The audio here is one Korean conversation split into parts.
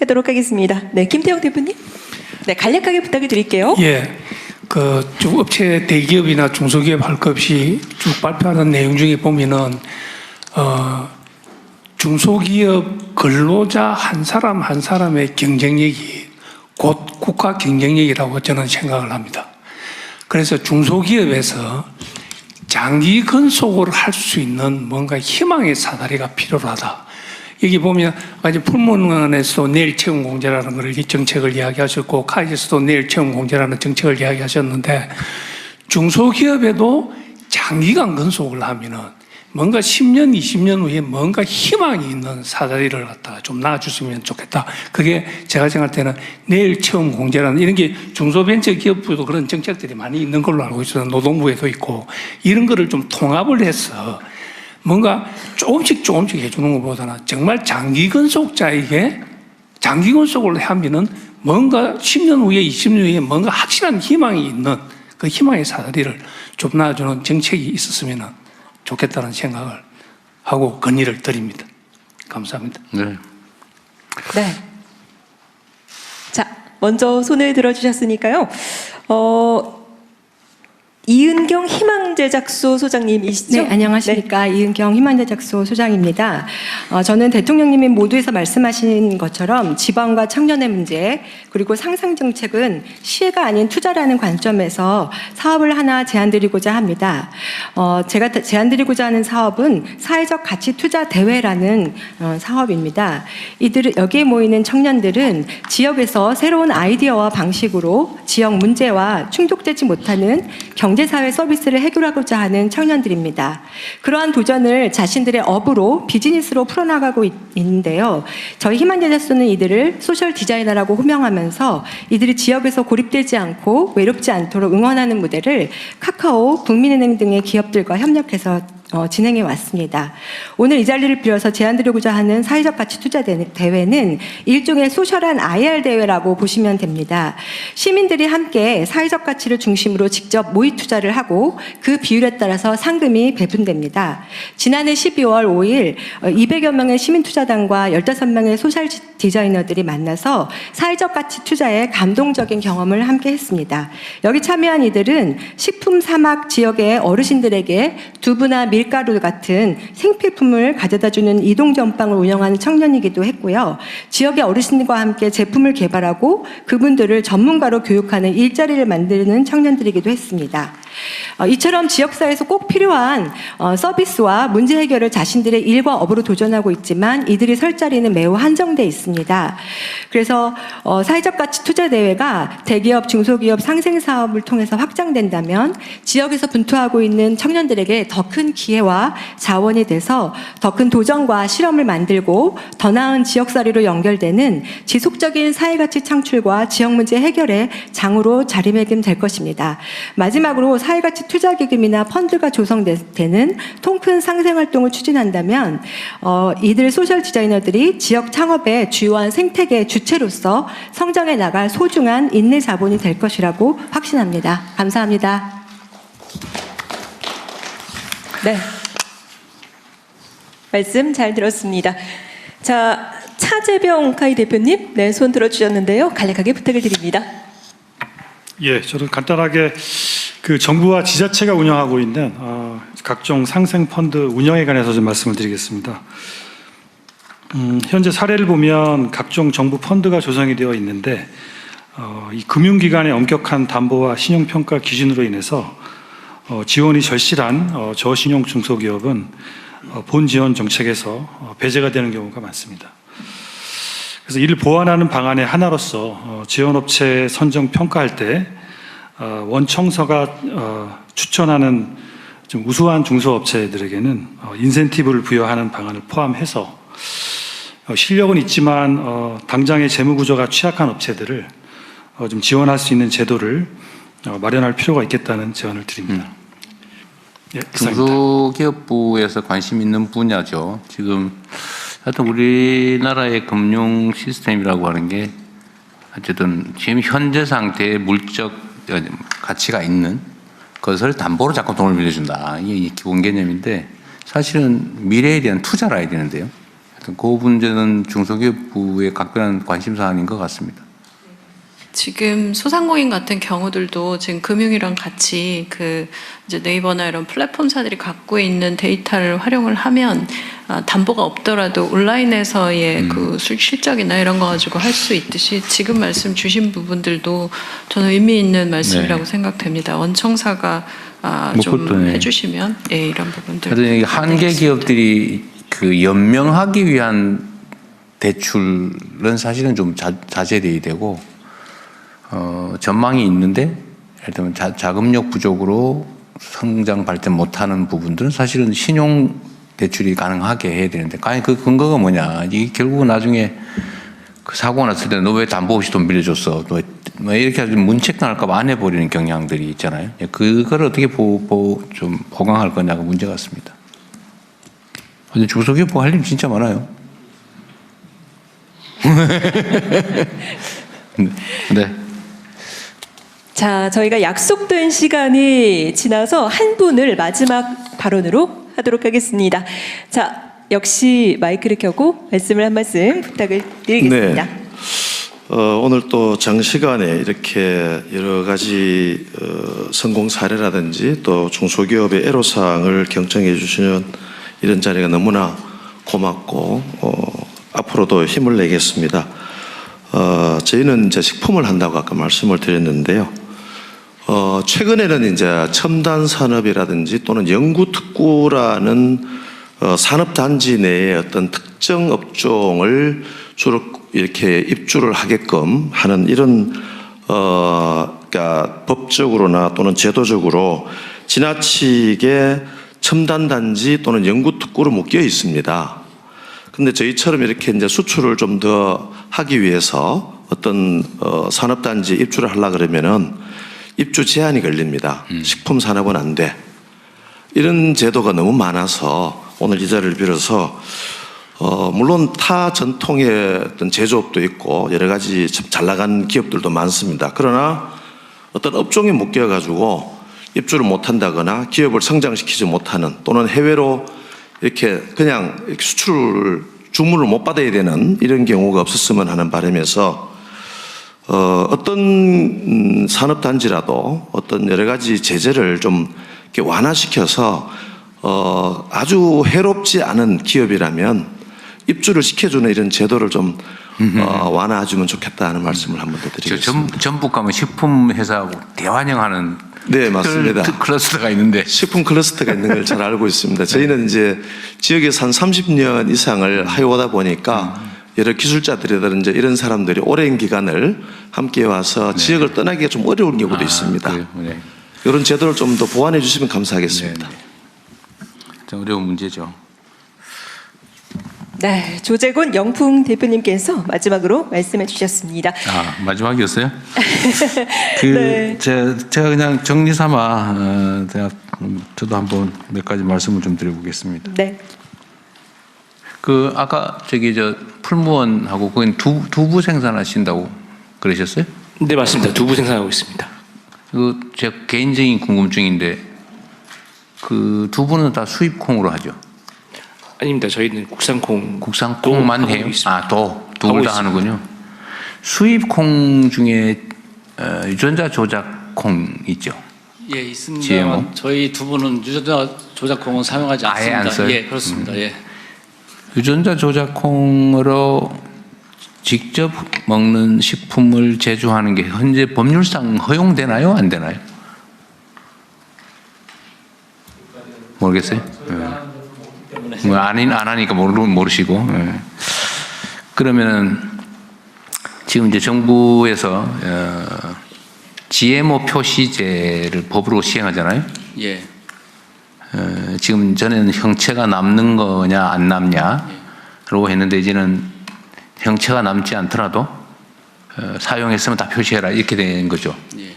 하도록 하겠습니다. 네, 김태형 대표님. 네, 간략하게 부탁을 드릴게요. 예, 쭉 업체 대기업이나 중소기업 할 것 없이 쭉 발표하는 내용 중에 보면은 중소기업 근로자 한 사람 한 사람의 경쟁력이 곧 국가 경쟁력이라고 저는 생각을 합니다. 그래서 중소기업에서 장기 근속을 할 수 있는 뭔가 희망의 사다리가 필요하다. 여기 보면 아직 풀문안에서도 내일 채용 공제라는 걸 정책을 이야기하셨고 카이에서도 내일 채용 공제라는 정책을 이야기하셨는데 중소기업에도 장기간 근속을 하면은 뭔가 10년, 20년 후에 뭔가 희망이 있는 사다리를 갖다가 좀 놔주시면 좋겠다. 그게 제가 생각할 때는 내일 채용 공제라는 이런 게 중소벤처기업부도 그런 정책들이 많이 있는 걸로 알고 있어요. 노동부에도 있고 이런 거를 좀 통합을 해서 뭔가 조금씩 해주는 것보다는 정말 장기 근속자에게 장기 근속을 하면은 뭔가 10년 후에 20년 후에 뭔가 확실한 희망이 있는 그 희망의 사다리를 좀 놔주는 정책이 있었으면 좋겠다는 생각을 하고 건의를 드립니다. 감사합니다. 네. 네. 자, 먼저 손을 들어주셨으니까요. 이은경 희망제작소 소장님이시죠? 네, 안녕하십니까. 네. 이은경 희망제작소 소장입니다. 저는 대통령님이 모두에서 말씀하신 것처럼 지방과 청년의 문제 그리고 상생정책은 시혜가 아닌 투자라는 관점에서 사업을 하나 제안드리고자 합니다. 제가 제안드리고자 하는 사업은 사회적 가치 투자 대회라는 사업입니다. 여기에 모이는 청년들은 지역에서 새로운 아이디어와 방식으로 지역 문제와 충족되지 못하는 경제사회 서비스를 해결하고자 하는 청년들입니다. 그러한 도전을 자신들의 업으로 비즈니스로 풀어나가고 있는데요. 저희 희망제작소는 이들을 소셜 디자이너라고 호명하면서 이들이 지역에서 고립되지 않고 외롭지 않도록 응원하는 무대를 카카오, 국민은행 등의 기업들과 협력해서 진행해 왔습니다. 오늘 이 자리를 빌어서 제안드리고자 하는 사회적 가치 투자 대회는 일종의 소셜한 IR 대회라고 보시면 됩니다. 시민들이 함께 사회적 가치를 중심으로 직접 모의 투자를 하고 그 비율에 따라서 상금이 배분됩니다. 지난해 12월 5일 200여 명의 시민투자단과 15명의 소셜 디자이너들이 만나서 사회적 가치 투자에 감동적인 경험을 함께 했습니다. 여기 참여한 이들은 식품 사막 지역의 어르신들에게 두부나 밀가루 같은 생필품을 가져다주는 이동전방을 운영하는 청년이기도 했고요. 지역의 어르신들과 함께 제품을 개발하고 그분들을 전문가로 교육하는 일자리를 만드는 청년들이기도 했습니다. 이처럼 지역사회에서 꼭 필요한 서비스와 문제 해결을 자신들의 일과 업으로 도전하고 있지만 이들이 설 자리는 매우 한정되어 있습니다. 그래서 사회적 가치 투자 대회가 대기업, 중소기업 상생사업을 통해서 확장된다면 지역에서 분투하고 있는 청년들에게 더 큰 기회와 자원이 돼서 더 큰 도전과 실험을 만들고 더 나은 지역사회로 연결되는 지속적인 사회가치 창출과 지역문제 해결의 장으로 자리매김될 것입니다. 마지막으로 사회가치 투자기금이나 펀드가 조성되는 통큰 상생활동을 추진한다면 이들 소셜 디자이너들이 지역 창업의 주요한 생태계 주체로서 성장해 나갈 소중한 인내 자본이 될 것이라고 확신합니다. 감사합니다. 네. 말씀 잘 들었습니다. 자, 차재병 카이 대표님, 네, 손 들어주셨는데요. 간략하게 부탁을 드립니다. 예, 저는 간단하게 그 정부와 지자체가 운영하고 있는 각종 상생 펀드 운영에 관해서 좀 말씀을 드리겠습니다. 현재 사례를 보면 각종 정부 펀드가 조성이 되어 있는데 이 금융기관의 엄격한 담보와 신용평가 기준으로 인해서 지원이 절실한 저신용 중소기업은 본 지원 정책에서 배제가 되는 경우가 많습니다. 그래서 이를 보완하는 방안의 하나로서 지원업체 선정 평가할 때 원청서가 추천하는 좀 우수한 중소업체들에게는 인센티브를 부여하는 방안을 포함해서 실력은 있지만 당장의 재무구조가 취약한 업체들을 좀 지원할 수 있는 제도를 마련할 필요가 있겠다는 제안을 드립니다. 예, 중소기업부에서 관심 있는 분야죠. 지금 하여튼 우리나라의 금융 시스템이라고 하는 게 어쨌든 지금 현재 상태의 물적 가치가 있는 것을 담보로 자꾸 돈을 빌려준다. 이게 기본 개념인데 사실은 미래에 대한 투자를 해야 되는데요. 그 문제는 중소기업부의 각별한 관심 사안인 것 같습니다. 지금 소상공인 같은 경우들도 지금 금융이랑 같이 그 이제 네이버나 이런 플랫폼사들이 갖고 있는 데이터를 활용을 하면 담보가 없더라도 온라인에서의 그 실적이나 이런 거 가지고 할 수 있듯이 지금 말씀 주신 부분들도 저는 의미 있는 말씀이라고 생각됩니다. 원청사가 좀 그것도 네. 해주시면 예, 이런 부분들. 하여튼 한계 기업들이 그 연명하기 위한 대출은 사실은 좀 자제돼야 되고 전망이 있는데 예를 들면 자금력 부족으로 성장 발전 못하는 부분들은 사실은 신용 대출이 가능하게 해야 되는데 과연 그 근거가 뭐냐? 이게 결국은 나중에 그 사고가 났을 때 너 왜 담보 없이 돈 빌려줬어? 뭐 이렇게 아주 문책당할까 봐 안 해버리는 경향들이 있잖아요. 그걸 어떻게 좀 보강할 거냐가 문제 같습니다. 근데 중소기업부 할 일 진짜 많아요. 네. 자, 저희가 약속된 시간이 지나서 한 분을 마지막 발언으로 하도록 하겠습니다. 자, 역시 마이크를 켜고 말씀을 한 말씀 부탁을 드리겠습니다. 네. 오늘 또 장시간에 이렇게 여러 가지 성공 사례라든지 또 중소기업의 애로사항을 경청해 주시는 이런 자리가 너무나 고맙고 앞으로도 힘을 내겠습니다. 저희는 이제 식품을 한다고 아까 말씀을 드렸는데요. 최근에는 이제 첨단 산업이라든지 또는 연구특구라는 산업단지 내에 어떤 특정 업종을 주로 이렇게 입주를 하게끔 하는 이런 그러니까 법적으로나 또는 제도적으로 지나치게 첨단단지 또는 연구특구로 묶여 있습니다. 근데 저희처럼 이렇게 이제 수출을 좀 더 하기 위해서 어떤 산업단지 입주를 하려고 그러면은 입주 제한이 걸립니다. 식품 산업은 안 돼. 이런 제도가 너무 많아서 오늘 이 자리를 빌어서 물론 타 전통의 어떤 제조업도 있고 여러 가지 참 잘 나간 기업들도 많습니다. 그러나 어떤 업종에 묶여가지고 입주를 못한다거나 기업을 성장시키지 못하는 또는 해외로 이렇게 그냥 수출을 주문을 못 받아야 되는 이런 경우가 없었으면 하는 바람에서 어떤 산업단지라도 어떤 여러 가지 제재를 좀 이렇게 완화시켜서 아주 해롭지 않은 기업이라면 입주를 시켜주는 이런 제도를 좀 완화해주면 좋겠다 하는 말씀을 한 번 더 드리겠습니다. 전북 가면 식품 회사하고 대환영하는 네, 맞습니다. 클러스터가 있는데 식품 클러스터가 있는 걸 잘 알고 있습니다. 저희는 이제 지역에서 한 30년 이상을 해오다 보니까 여러 기술자들이라든지 이런 사람들이 오랜 기간을 함께 와서 지역을 떠나기가 좀 어려운 경우도 있습니다. 그래요? 네. 이런 제도를 좀 더 보완해 주시면 감사하겠습니다. 좀 어려운 문제죠. 네, 조재곤 영풍 대표님께서 마지막으로 말씀해 주셨습니다. 마지막이었어요? 네. 제가 그냥 정리 삼아 저도 한번 몇 가지 말씀을 좀 드려보겠습니다. 네. 그 아까 풀무원하고 거긴 두부 생산하신다고 그러셨어요? 네, 맞습니다. 두부 생산하고 있습니다. 제 개인적인 궁금증인데 그 두부는 다 수입콩으로 하죠? 아닙니다. 저희는 국산콩. 국산콩만 해요? 둘 다 하는군요. 수입콩 중에 유전자 조작 콩 있죠? 예, 있습니다. GMO? 저희 두부는 유전자 조작콩은 사용하지 않습니다. 아예 안 써요? 예, 그렇습니다. 예. 유전자 조작 콩으로 직접 먹는 식품을 제조하는 게 현재 법률상 허용되나요? 안 되나요? 모르겠어요? 안 하니까 모르시고. 그러면은 지금 이제 정부에서 GMO 표시제를 법으로 시행하잖아요. 예. 지금 전에는 형체가 남는 거냐 안 남냐라고 했는데 이제는 형체가 남지 않더라도 사용했으면 다 표시해라 이렇게 된 거죠. 예.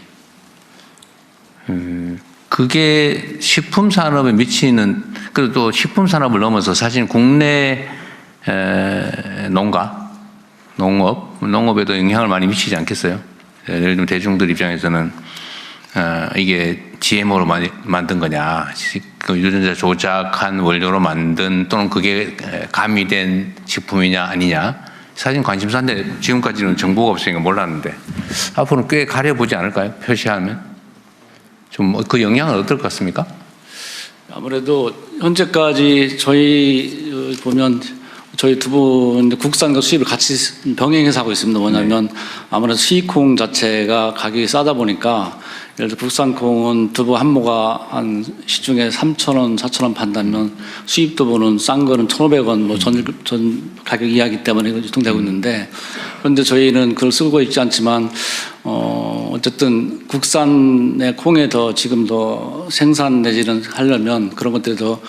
그게 식품 산업에 미치는, 그리고 또 식품 산업을 넘어서 사실 국내 농업에도 영향을 많이 미치지 않겠어요? 예를 들면 대중들 입장에서는 이게 GMO로 만든 거냐, 그 유전자 조작한 원료로 만든 또는 그게 가미된 식품이냐 아니냐, 사실 관심사인데 지금까지는 정보가 없으니까 몰랐는데 앞으로는 꽤 가려보지 않을까요? 표시하면 좀 그 영향은 어떨 것 같습니까? 아무래도 현재까지 저희 보면 저희 두 분 국산과 수입을 같이 병행해서 하고 있습니다. 뭐냐면 아무래도 수입콩 자체가 가격이 싸다 보니까 예를 들어 국산 콩은 두부 한 모가 한 시중에 3,000원, 4,000원 판다면 수입 두부는 싼 거는 1,500원 뭐 전 가격 이하기 때문에 유통되고 있는데, 그런데 저희는 그걸 쓰고 있지 않지만 어쨌든 국산의 콩에 더 지금 더 생산 내지는 하려면 그런 것들이 더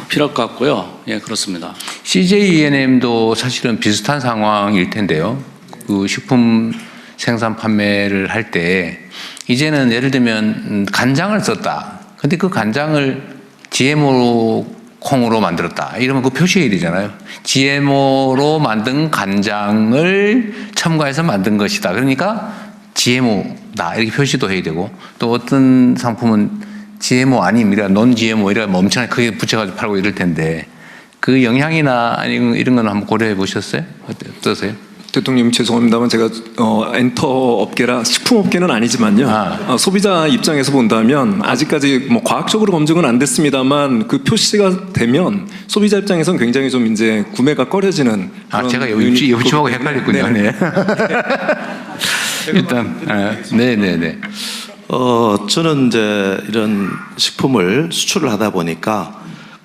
필요할 것 같고요. 예, 그렇습니다. CJ ENM도 사실은 비슷한 상황일 텐데요. 그 식품 생산 판매를 할 때 이제는 예를 들면 간장을 썼다. 근데 그 간장을 GMO 콩으로 만들었다. 이러면 그 표시해야 되잖아요. GMO로 만든 간장을 첨가해서 만든 것이다. 그러니까 GMO다. 이렇게 표시도 해야 되고, 또 어떤 상품은 GMO 아닙니다. 논 GMO 이라 엄청나게 크게 붙여가지고 팔고 이럴 텐데 그 영향이나 아니면 이런 건 한번 고려해 보셨어요? 어떠세요? 대통령 죄송합니다만 제가 엔터 업계라 식품 업계는 아니지만요. 소비자 입장에서 본다면 아직까지 뭐 과학적으로 검증은 안 됐습니다만 그 표시가 되면 소비자 입장에서는 굉장히 좀 이제 구매가 꺼려지는. 제가 옆집하고 헷갈렸군요. 네. 일단 네네네. 저는 이제 이런 식품을 수출을 하다 보니까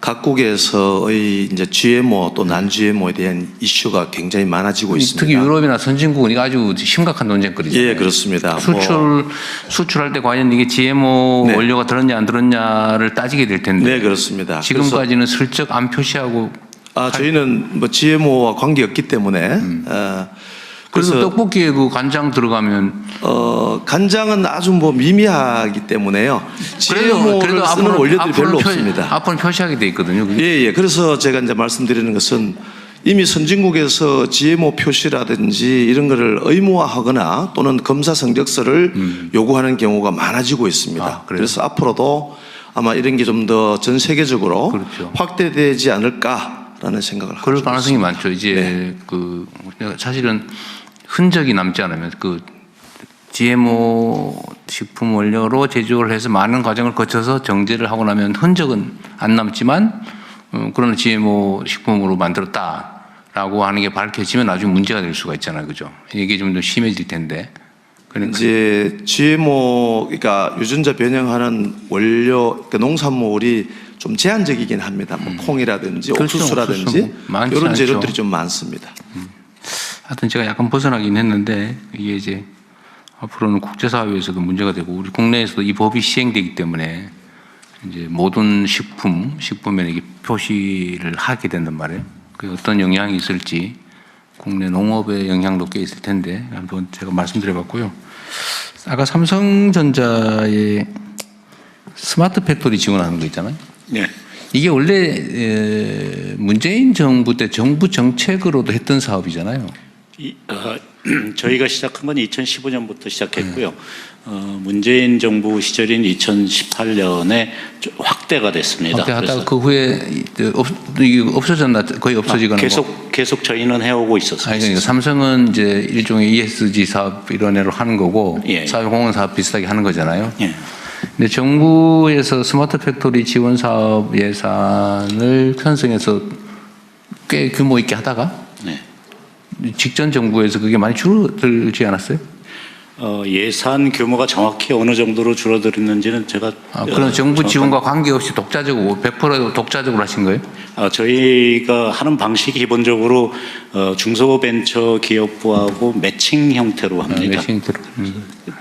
각국에서의 이제 GMO 또 난 GMO에 대한 이슈가 굉장히 많아지고 있습니다. 특히 유럽이나 선진국은 이거 아주 심각한 논쟁거리잖아요. 예, 그렇습니다. 수출할 때 과연 이게 GMO 네. 원료가 들었냐 안 들었냐를 따지게 될 텐데. 네, 그렇습니다. 지금까지는 슬쩍 안 표시하고. 저희는 뭐 GMO와 관계없기 때문에. 그래서 떡볶이에 그 간장 들어가면 간장은 아주 뭐 미미하기 때문에요. GMO를 쓰는 원료들이 별로 없습니다. 앞으로는 표시하게 돼 있거든요. 예. 그래서 제가 이제 말씀드리는 것은 이미 선진국에서 GMO 표시라든지 이런 거를 의무화하거나 또는 검사 성적서를 요구하는 경우가 많아지고 있습니다. 그래서 앞으로도 아마 이런 게 좀 더 전 세계적으로 그렇죠. 확대되지 않을까라는 생각을 하고 그럴 있습니다. 가능성이 많죠. 이제 네. 그 사실은 흔적이 남지 않으면 그 GMO 식품 원료로 제조를 해서 많은 과정을 거쳐서 정제를 하고 나면 흔적은 안 남지만 그런 GMO 식품으로 만들었다라고 하는 게 밝혀지면 나중에 문제가 될 수가 있잖아요, 그죠? 이게 좀 더 심해질 텐데. 그러니까 이제 GMO, 그러니까 유전자 변형하는 원료, 그러니까 농산물이 좀 제한적이긴 합니다. 뭐 콩이라든지 그렇죠, 옥수수라든지 많지 이런 않죠. 재료들이 좀 많습니다. 하여튼 제가 약간 벗어나긴 했는데 이게 이제 앞으로는 국제사회에서도 문제가 되고 우리 국내에서도 이 법이 시행되기 때문에 이제 모든 식품에 이게 표시를 하게 된단 말이에요. 그 어떤 영향이 있을지 국내 농업에 영향도 꽤 있을 텐데 한번 제가 말씀드려봤고요. 아까 삼성전자의 스마트 팩토리 지원하는 거 있잖아요. 네. 이게 원래 문재인 정부 때 정부 정책으로도 했던 사업이잖아요. 저희가 시작한 건 2015년부터 시작했고요. 문재인 정부 시절인 2018년에 확대가 됐습니다. 확대하다가 그 후에 이게 없어졌나 거의 없어지거나 계속 저희는 해오고 있었어요. 그러니까 삼성은 이제 일종의 ESG 사업 이런 애로 하는 거고 예. 사회공헌 사업 비슷하게 하는 거잖아요. 예. 근데 정부에서 스마트 팩토리 지원 사업 예산을 편성해서 꽤 규모 있게 하다가 네. 직전 정부에서 그게 많이 줄어들지 않았어요? 예산 규모가 정확히 어느 정도로 줄어들었는지는 제가 그럼 정부 지원과 관계없이 독자적으로 100% 독자적으로 하신 거예요? 저희가 하는 방식이 기본적으로 중소벤처기업부하고 매칭 형태로 합니다. 매칭 형태로.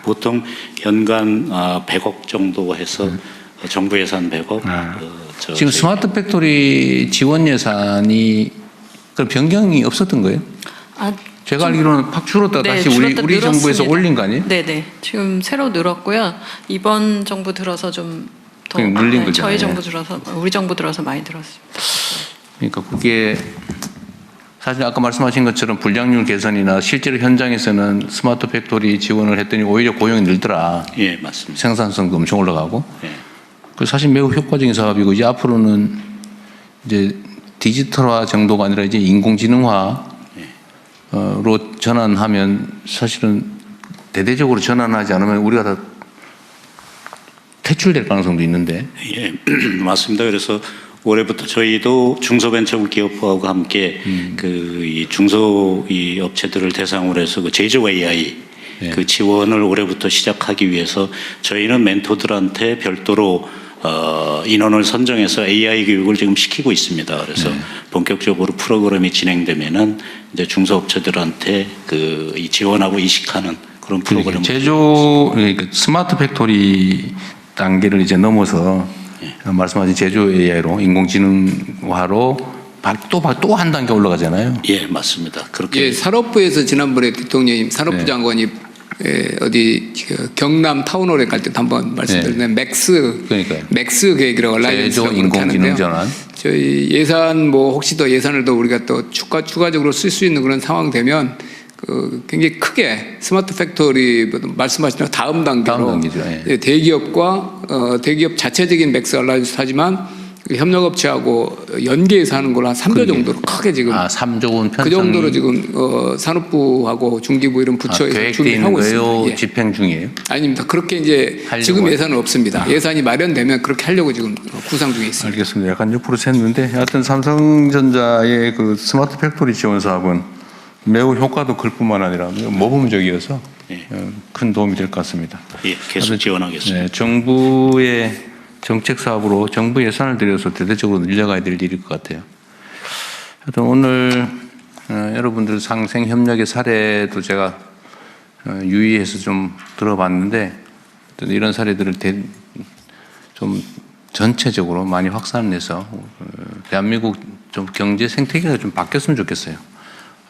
보통 연간 100억 정도 해서 정부 예산 100억. 지금 스마트 팩토리 지원 예산이 그럼 변경이 없었던 거예요? 제가 알기로는 팍 줄었다 다시 우리 정부에서 올린 거 아니에요? 네네. 지금 새로 늘었고요. 이번 정부 들어서 좀 더 늘린 거잖아요. 저희 정부 들어서 우리 정부 들어서 많이 들었습니다. 그러니까 그게 사실 아까 말씀하신 것처럼 불량률 개선이나 실제로 현장에서는 스마트 팩토리 지원을 했더니 오히려 고용이 늘더라. 예, 맞습니다. 생산성도 엄청 올라가고. 예. 그 사실 매우 효과적인 사업이고 이제 앞으로는 이제 디지털화 정도가 아니라 이제 인공지능화로 전환하면 사실은 대대적으로 전환하지 않으면 우리가 다 퇴출될 가능성도 있는데. 예, 맞습니다. 그래서 올해부터 저희도 중소벤처기업부하고 함께 이 중소 이 업체들을 대상으로 해서 그 제조 AI 네. 그 지원을 올해부터 시작하기 위해서 저희는 멘토들한테 별도로 인원을 선정해서 AI 교육을 지금 시키고 있습니다. 그래서 본격적으로 프로그램이 진행되면은 이제 중소업체들한테 이 지원하고 이식하는 그런 프로그램. 그러니까 스마트 팩토리 단계를 이제 넘어서 말씀하신 제조 AI로 인공지능화로 또 한 단계 올라가잖아요. 예, 맞습니다. 그렇게. 예, 산업부에서 지난번에 대통령님 산업부 네. 장관이 어디 경남 타운홀에 갈 때도 한번 말씀드렸는데 맥스 계획이라고 제조 알라이언스라고 인공지능 전환. 저희 예산 혹시 더 예산을 더 우리가 또 추가적으로 쓸 수 있는 그런 상황 되면 굉장히 크게 스마트 팩토리 말씀하신 다음 단계로 예. 대기업과 대기업 자체적인 맥스 알라이언스 하지만 협력업체하고 연계해서 하는 걸로 한 3조 정도로 크게 지금 3조 원 편성. 그 정도로 지금 산업부하고 중기부 이런 부처에서 계획되어 있는 준비하고 거예요? 있습니다. 예. 집행 중이에요? 아닙니다. 그렇게 이제 지금 예산은 없습니다. 예산이 마련되면 그렇게 하려고 지금 구상 중에 있습니다. 알겠습니다. 약간 옆으로 샜는데 하여튼 삼성전자의 그 스마트 팩토리 지원 사업은 매우 효과도 클 뿐만 아니라 모범적이어서 큰 도움이 될 것 같습니다. 예, 계속 지원하겠습니다. 네, 정부의 정책 사업으로 정부 예산을 들여서 대대적으로 늘려가야 될 일일 것 같아요. 하여튼 오늘 여러분들 상생 협력의 사례도 제가 유의해서 좀 들어봤는데 이런 사례들을 좀 전체적으로 많이 확산해서 대한민국 좀 경제 생태계가 좀 바뀌었으면 좋겠어요.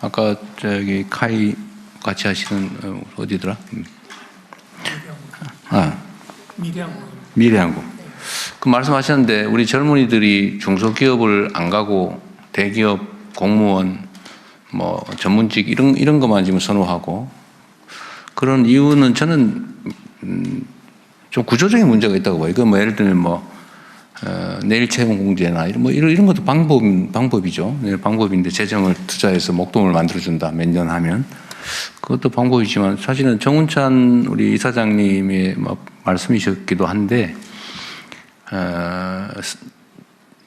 아까 저기 카이 같이 하시는 어디더라? 미래항공. 그 말씀하셨는데 우리 젊은이들이 중소기업을 안 가고 대기업, 공무원, 뭐 전문직 이런 것만 지금 선호하고 그런 이유는 저는 좀 구조적인 문제가 있다고 봐요. 이거 뭐 예를 들면 내일 채용 공제나 이런 것도 방법이죠. 방법인데 재정을 투자해서 목돈을 만들어준다. 몇 년 하면. 그것도 방법이지만 사실은 정운찬 우리 이사장님의 말씀이셨기도 한데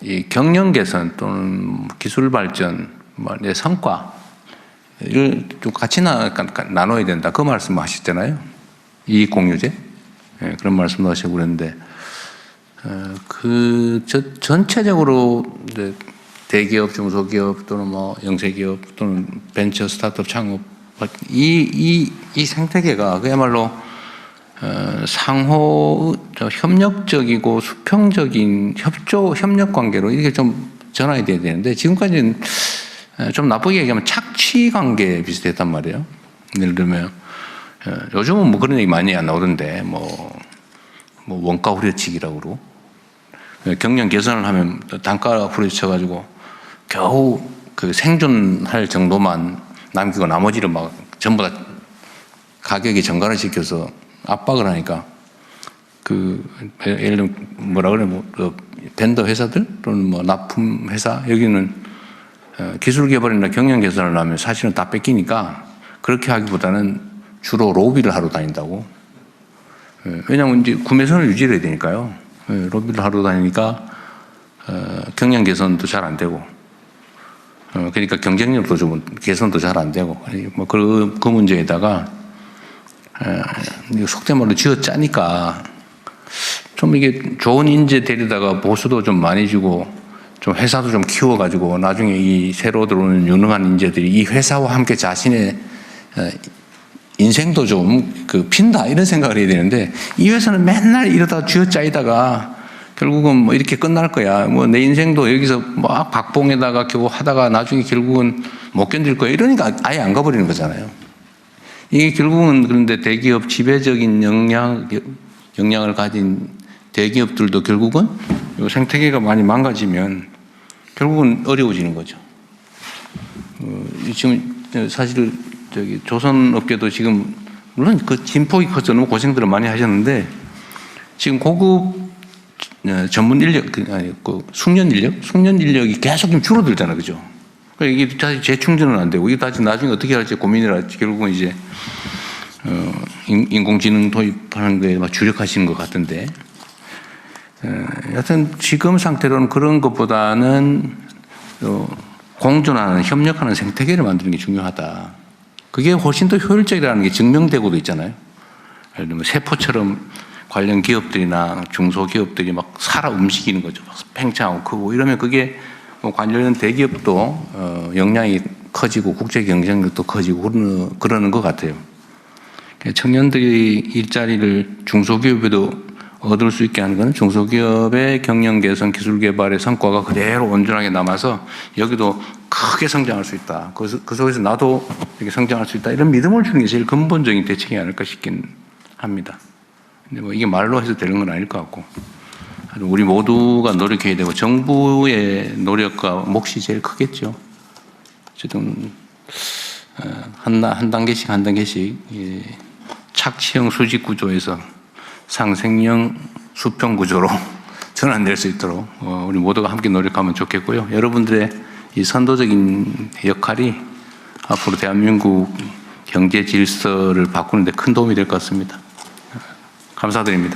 이 경영 개선 또는 기술 발전, 내 성과 이걸 좀 같이 나눠야 된다. 그 말씀하셨잖아요. 이익 공유제. 그런 말씀도 하시고 그랬는데 전체적으로 이제 대기업, 중소기업 또는 영세기업 또는 벤처 스타트업 창업 이 생태계가 그야말로 상호 협력적이고 수평적인 협력 관계로 이게 좀 전환이 돼야 되는데 지금까지는 좀 나쁘게 얘기하면 착취 관계 비슷했단 말이에요. 예를 들면 요즘은 그런 얘기 많이 안 나오던데 원가 후려치기라고 그러고 경영 개선을 하면 단가 후려쳐가지고 겨우 그 생존할 정도만 남기고 나머지를 전부 다 가격이 정가를 시켜서 압박을 하니까 예를 들면 뭐라 그래 벤더 회사들 또는 납품 회사 여기는 기술 개발이나 경영 개선을 하면 사실은 다 뺏기니까 그렇게 하기보다는 주로 로비를 하러 다닌다고. 왜냐하면 이제 구매선을 유지해야 되니까요. 로비를 하러 다니니까 경영 개선도 잘 안 되고, 그러니까 경쟁력도 좀 개선도 잘 안 되고, 그 문제에다가 속된 말로 쥐어 짜니까 좀 이게 좋은 인재 데리다가 보수도 좀 많이 주고 좀 회사도 좀 키워가지고 나중에 이 새로 들어오는 유능한 인재들이 이 회사와 함께 자신의 인생도 좀 핀다 이런 생각을 해야 되는데 이 회사는 맨날 이러다 쥐어짜이다가 결국은 이렇게 끝날 거야. 내 인생도 여기서 박봉에다가 겨우 하다가 나중에 결국은 못 견딜 거야. 이러니까 아예 안 가버리는 거잖아요. 이게 결국은 그런데 대기업 지배적인 영향을 가진 대기업들도 결국은 이 생태계가 많이 망가지면 결국은 어려워지는 거죠. 지금 사실 조선업계도 지금 물론 그 진폭이 커서 너무 고생들을 많이 하셨는데 지금 고급 전문 인력 아니 그 숙련 인력이 계속 좀 줄어들잖아, 그죠? 그러니까 이게 다시 재충전은 안 되고 이게 다시 나중에 어떻게 할지 고민이라 결국은 이제 인공지능 도입하는 거에 막 주력하시는 것 같은데. 여하튼 지금 상태로는 그런 것보다는 공존하는 협력하는 생태계를 만드는 게 중요하다. 그게 훨씬 더 효율적이라는 게 증명되고도 있잖아요. 예를 들면 세포처럼 관련 기업들이나 중소기업들이 막 살아 움직이는 거죠. 팽창하고 크고 이러면 그게 관련 대기업도 역량이 커지고 국제 경쟁력도 커지고 그러는 것 같아요. 청년들이 일자리를 중소기업에도 얻을 수 있게 하는 것은 중소기업의 경영 개선, 기술 개발의 성과가 그대로 온전하게 남아서 여기도 크게 성장할 수 있다. 그 속에서 나도 이렇게 성장할 수 있다. 이런 믿음을 주는 게 제일 근본적인 대책이 아닐까 싶긴 합니다. 근데 뭐 이게 말로 해서 되는 건 아닐 것 같고 우리 모두가 노력해야 되고 정부의 노력과 몫이 제일 크겠죠. 어쨌든 한 단계씩 착취형 수직 구조에서 상생형 수평 구조로 전환될 수 있도록 우리 모두가 함께 노력하면 좋겠고요. 여러분들의 이 선도적인 역할이 앞으로 대한민국 경제 질서를 바꾸는 데 큰 도움이 될 것 같습니다. 감사드립니다.